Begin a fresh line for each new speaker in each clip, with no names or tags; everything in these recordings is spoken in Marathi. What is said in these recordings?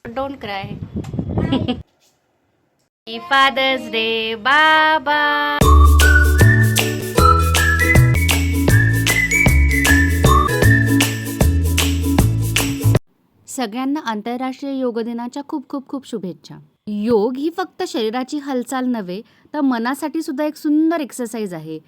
Don't cry. फादर्स डे बाबा. सगळ्यांना आंतरराष्ट्रीय योग दिनाच्या खूप खूप खूप शुभेच्छा. योग ही फक्त शरीराची हालचाल नव्हे तर मनासाठी सुद्धा एक सुंदर एक्सरसाइज आहे.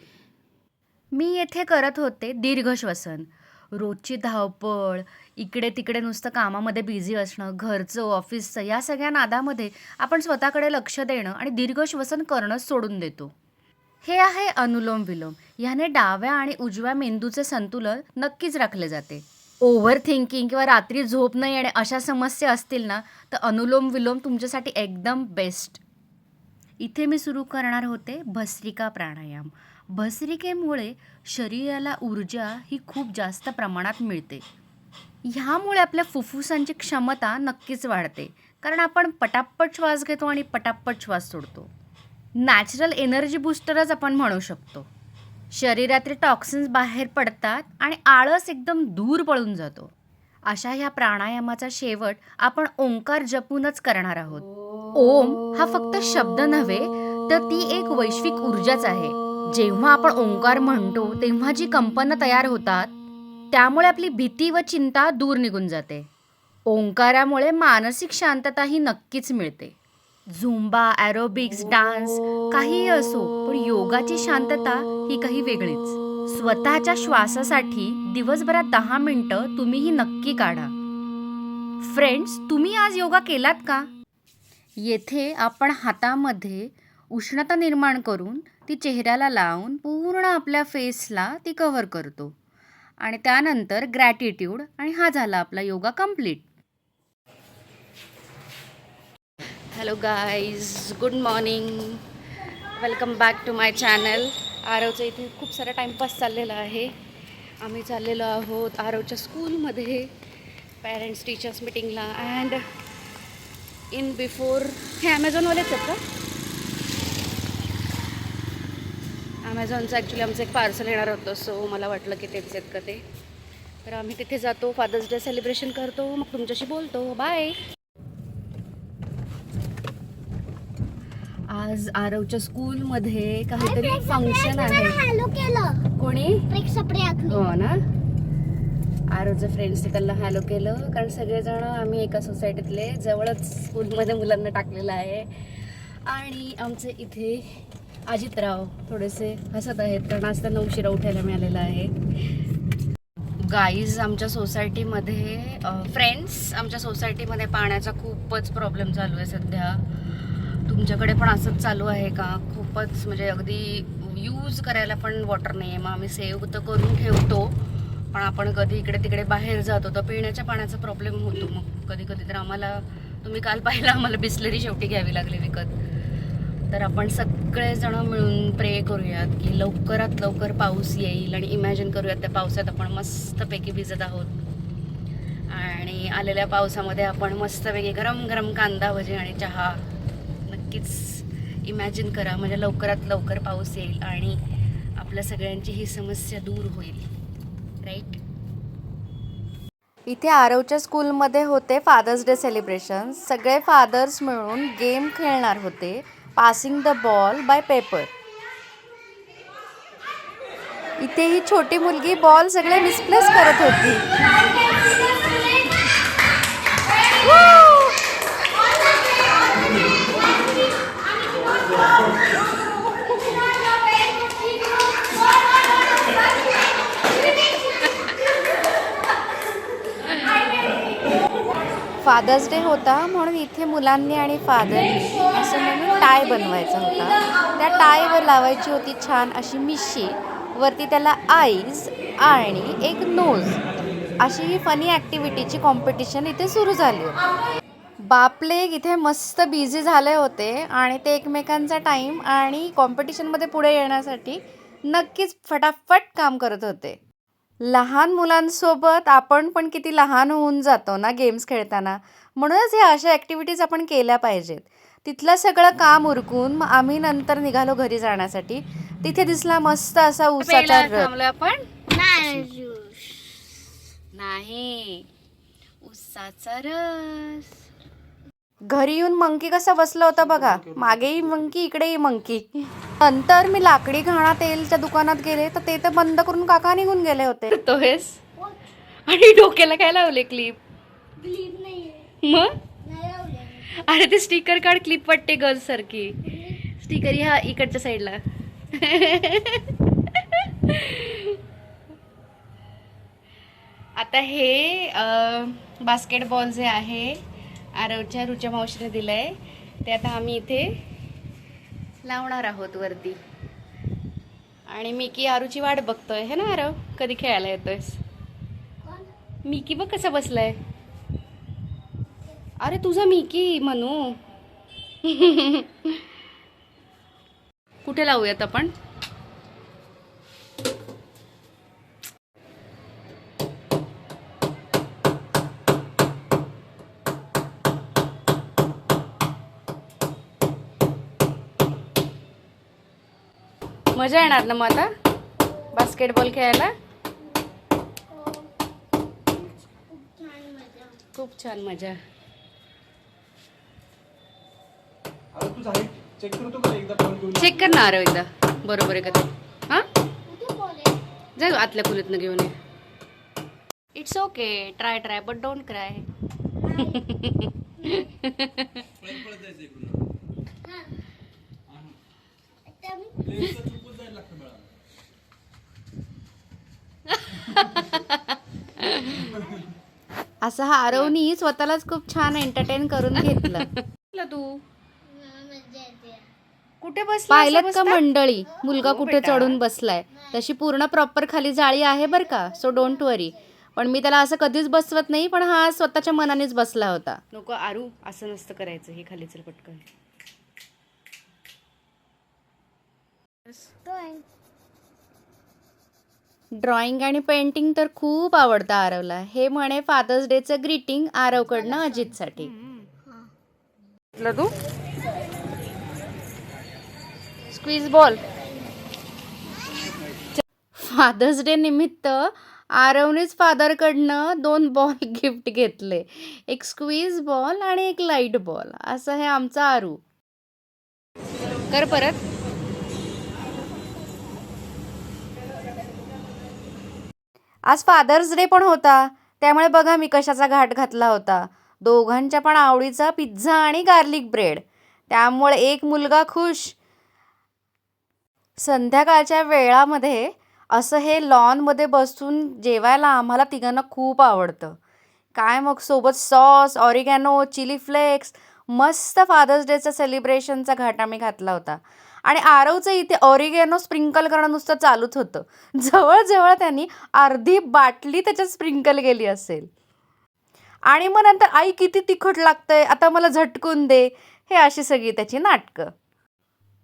मी येथे करत होते दीर्घ श्वसन. रोजची धावपळ, इकडे तिकडे नुसतं कामामध्ये बिझी असणं, घरचं ऑफिसचं या सगळ्या नादामध्ये आपण स्वतःकडे लक्ष देणं आणि दीर्घ श्वसन करणंच सोडून देतो. हे आहे अनुलोम विलोम. ह्याने डाव्या आणि उजव्या मेंदूचे संतुलन नक्कीच राखले जाते. ओव्हर थिंकिंग किंवा रात्री झोप न येणे अशा समस्या असतील ना तर अनुलोम विलोम तुमच्यासाठी एकदम बेस्ट. इथे मी सुरू करणार होते भस्त्रिका प्राणायाम. भस्त्रिकेमुळे शरीराला ऊर्जा ही खूप जास्त प्रमाणात मिळते. ह्यामुळे आपल्या फुफ्फुसांची क्षमता नक्कीच वाढते, कारण आपण पटापट श्वास घेतो आणि पटापट श्वास सोडतो. नॅचरल एनर्जी बूस्टरच आपण म्हणू शकतो. शरीरातील टॉक्सिन्स बाहेर पडतात आणि आळस एकदम दूर पळून जातो. अशा ह्या प्राणायामाचा शेवट आपण ओंकार जपूनच करणार आहोत. ओम हा फक्त शब्द नव्हे तर ती एक वैश्विक ऊर्जाच आहे. जेव्हा आपण ओंकार म्हणतो तेव्हा जी कंपनं तयार होतात त्यामुळे आपली भीती व चिंता दूर निघून जाते. ओंकारामुळे मानसिक शांतताही नक्कीच मिळते. झुंबा, ॲरोबिक्स, डान्स काहीही असो, पण योगाची शांतता ही काही वेगळीच. स्वतःच्या श्वासासाठी दिवसभरात 10 मिनिटं तुम्हीही नक्की काढा. फ्रेंड्स, तुम्ही आज योगा केलात का? येथे आपण हातामध्ये उष्णता निर्माण करून ती चेहऱ्याला लावून पूर्ण आपल्या फेसला ती कव्हर करतो आणि त्यानंतर ग्रॅटिट्यूड आणि हा झाला आपला yoga complete. Hello guys, good morning, welcome back to my channel. आरवचं इथे खूप सारा टाईमपास चाललेला आहे. आम्ही चाललेलो आहोत आरवच्या स्कूलमध्ये पॅरेंट्स टीचर्स मीटिंगला. अँड इन बिफोर हे ॲमेझॉनवालेच आहेत का? ॲमेझॉनचं ॲक्च्युली आमचं एक पार्सल येणार होतं, सो मला वाटलं की तेच आहेत का ते. तर आम्ही तिथे जातो, फादर्स डे सेलिब्रेशन करतो, मग तुमच्याशी बोलतो. बाय. आज आरवच्या स्कूलमध्ये काहीतरी फंक्शन आहे. कोणी? हो ना. आरवच्या फ्रेंड्सने त्यांना हॅलो केलं, कारण सगळेजण आम्ही एका सोसायटीतले जवळच स्कूलमध्ये मुलांना टाकलेलं आहे. आणि आमचे इथे अजितराव थोडेसे हसत आहेत, कारण आज त्यांना उशिरा उठायला मिळालेला आहे. गाईज, आमच्या सोसायटीमध्ये फ्रेंड्स, आमच्या सोसायटीमध्ये पाण्याचा खूपच प्रॉब्लेम चालू आहे सध्या. तुमच्याकडे पण असंच चालू आहे का? खूपच म्हणजे अगदी यूज करायला पण वॉटर नाही आहे. मग आम्ही सेव्ह तर करून ठेवतो, पण आपण कधी इकडे तिकडे बाहेर जातो तर पिण्याच्या पाण्याचा प्रॉब्लेम होतो. मग कधी कधी तर आम्हाला, तुम्ही काल पाहिलं, आम्हाला बिस्लरी शेवटी घ्यावी लागली विकत. तर आपण सगळेजण मिळून प्रे करूयात की लवकरात लवकर पाऊस येईल आणि इमॅजिन करूयात त्या पावसात आपण मस्तपैकी भिजत आहोत आणि आलेल्या पावसामध्ये आपण मस्तपैकी गरम गरम कांदा भजी आणि चहा. नक्कीच इमॅजिन करा, म्हणजे लवकरात लवकर पाऊस येईल आणि आपल्या सगळ्यांची ही समस्या दूर होईल, राईट. इथे आरवच्या स्कूलमध्ये होते फादर्स डे सेलिब्रेशन. सगळे फादर्स मिळून गेम खेळणार होते, passing the ball by paper. इथे ही छोटी मुलगी बॉल सगळे मिसप्लेस करत होती. फादर्स डे होता म्हणून इथे मुलांनी आणि फादरनी असं म्हणून टाय बनवायचा होता. त्या टायवर लावायची होती छान अशी मिशी, वरती त्याला आईज आणि एक नोज. अशी ही फनी ॲक्टिव्हिटीची कॉम्पिटिशन इथे सुरू झाली. बापले, इथे मस्त बिझी झाले होते आणि ते एकमेकांचा टाईम आणि कॉम्पिटिशनमध्ये पुढे येण्यासाठी नक्कीच फटाफट काम करत होते. लहान मुलांसोबत आपण पण किती लहान होऊन जातो ना गेम्स खेळताना. म्हणूनच हे अशा ॲक्टिव्हिटीज आपण केल्या पाहिजेत. तिथलं सगळं काम उरकून मग आम्ही नंतर निघालो घरी जाण्यासाठी. तिथे दिसला मस्त असा उसाचा रथ. आपण नाही, उसाचा रस. घरी येऊन मंकी कसा बसला होता बघा, मागेही मंकी इकडेही मंकी. नंतर मी लाकडी घाणा तेलच्या दुकानात गेले तर ते तर बंद करून काका निघून गेले होते. तो हेस आणि डोक्याला काय लावले क्लिप? मग अरे ते स्टिकर काढ, क्लिप वाटते गर्ल्स सारखी स्टिकर ह्या इकडच्या साईडला. आता हे बास्केटबॉल जे आहे आरवच्या रुच्या मावशीने दिलंय ते आता आम्ही इथे लावणार आहोत वरती. आणि मिकी आरूची वाट बघतोय है ना आरव, कधी खेळायला येतोयस? मिकी बघ कसा बसलाय. अरे तुझा मिकी म्हणू. कुठे लावूयात आपण? मजा येणार ना मग आता बास्केटबॉल खेळायला? खूप छान मजा. चेक कर ना आरव एकदा बरोबर आहे का ते. हा जा आतल्या खोलीतनं घेऊन ये. It's okay, try but don't cry. असं हा आरवनी स्वतःलाच खूप छान एंटरटेन करून घेतलं. तू कुठे बसला? पाहिलं का मंडळी, मुलगा कुठे चढून बसलाय. तशी पूर्ण प्रॉपर खाली जाळी आहे बर का, सो डोंट वरी. पण मी त्याला असं कधीच बसवत नाही, पण हा स्वतःच्या मनानेच बसला होता. नको आरू, असं नसतं करायचं. हे खाली चल पटकन. ड्रॉइंग आणि पेंटिंग तर खूप आवडतं आरवला. हे म्हणे फादर्स डेचं ग्रीटिंग आरवकडनं अजितसाठी. तू स्क्वीज बॉल. फादर्स डे निमित्त आरवनेच फादरकडनं 2 बॉल गिफ्ट घेतले, एक स्क्वीज बॉल आणि एक लाईट बॉल. असं हे आमचं आरू. कर परत. आज फादर्स डे पण होता, त्यामुळे बघा मी कशाचा घाट घातला होता. दोघांच्या पण आवडीचा पिझ्झा आणि गार्लिक ब्रेड. त्यामुळे एक मुलगा खुश. संध्याकाळच्या वेळामध्ये असं हे लॉनमध्ये बसून जेवायला आम्हाला तिघांना खूप आवडतं. काय मग सोबत सॉस, ऑरिगॅनो, चिली फ्लेक्स. मस्त फादर्स डेचा सेलिब्रेशनचा घाट आम्ही घातला होता. आणि आरवचं इथे ऑरिगॅनो स्प्रिंकल करणं नुसतं चालूच होतं. जवळजवळ त्यांनी अर्धी बाटली त्याच्यात स्प्रिंकल केली असेल. आणि मग नंतर आई किती तिखट लागतंय, आता मला झटकून दे. हे अशी सगळी त्याची नाटकं.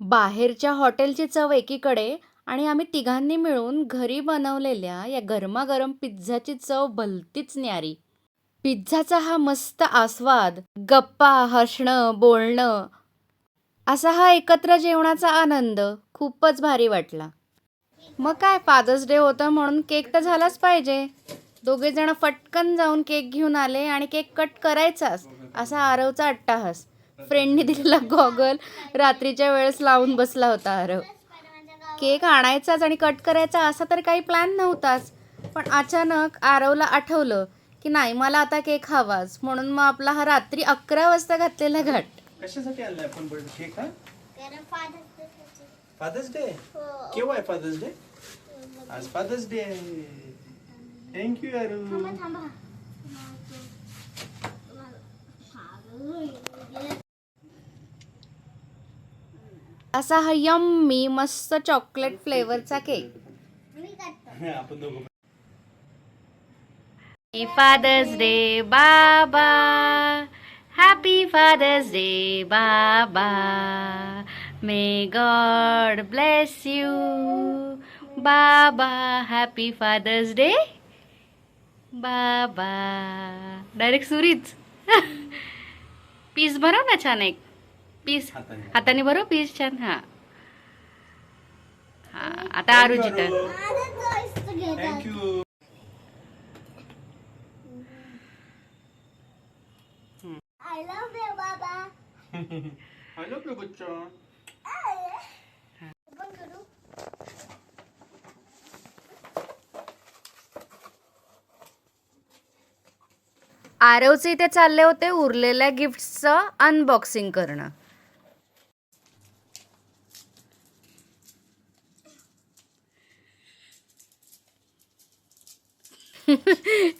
बाहेरच्या हॉटेलची चव एकीकडे आणि आम्ही तिघांनी मिळून घरी बनवलेल्या या गरमागरम पिझ्झाची चव भलतीच न्यारी. पिझ्झाचा हा मस्त आस्वाद, गप्पा, हसणं, बोलणं, असा हा एकत्र जेवणाचा आनंद खूपच भारी वाटला. मग काय, फादर्स डे होता म्हणून केक तर झालाच पाहिजे. दोघे जण फटकन जाऊन केक घेऊन आले आणि केक कट करायचाच असा आरवचा अट्टाहास. फ्रेंडनी दिलेला गॉगल रात्रीच्या वेळेस लावून बसला होता आरव. केक आणायचाच आणि कट करायचा असा तर काही प्लॅन नव्हताच, पण अचानक आरवला आठवलं की नाही मला आता केक हवाच. म्हणून मग आपला हा रात्री 11 वाजता घातलेला घाट.
कशासाठी आणलाय आपण बर्थडे केक? हा, फादर्स डे. केव्हा आहे फादर्स डे? आज फादर्स डे आहे. थँक्यू आरू.
असा हा यम्मी मस्त चॉकलेट फ्लेवरचा केक.
आपण दोघं.
हॅपी फादर्स डे बाबा, हॅपी फादर्स डे बाबा, मे गॉड ब्लेस यू बाबा, हॅपी फादर्स डे बाबा. डायरेक्ट सुरीच. पीस भरव ना छान, एक पीस हाताने भरव पीस छान. हा हा, आता आरूची turn.
Thank you.
I love you, Baba.
I love you, बच्चा.
बंद करू.
आरवचे इथे चालले होते उरलेल्या गिफ्ट्सचं अनबॉक्सिंग करणं.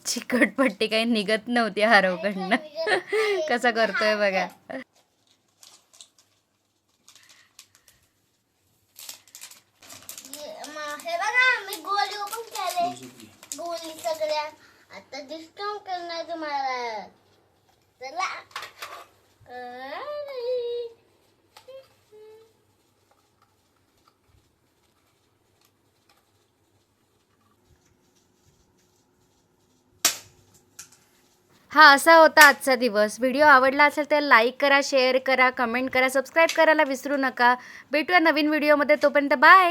चिकटपट्टी काही निघत नव्हती आरवकडनं. कसा करतोय बघा.
हे बघा मी गोली ओपन केले. गोली सगळ्या आता डिस्काउंट करणार तुम्हाला. चला.
हा असा होता आजचा दिवस. व्हिडिओ आवडला असेल तर लाईक करा, शेअर करा, कमेंट करा, सबस्क्राईब करायला विसरू नका. भेटूया नवीन व्हिडिओमध्ये. तोपर्यंत बाय.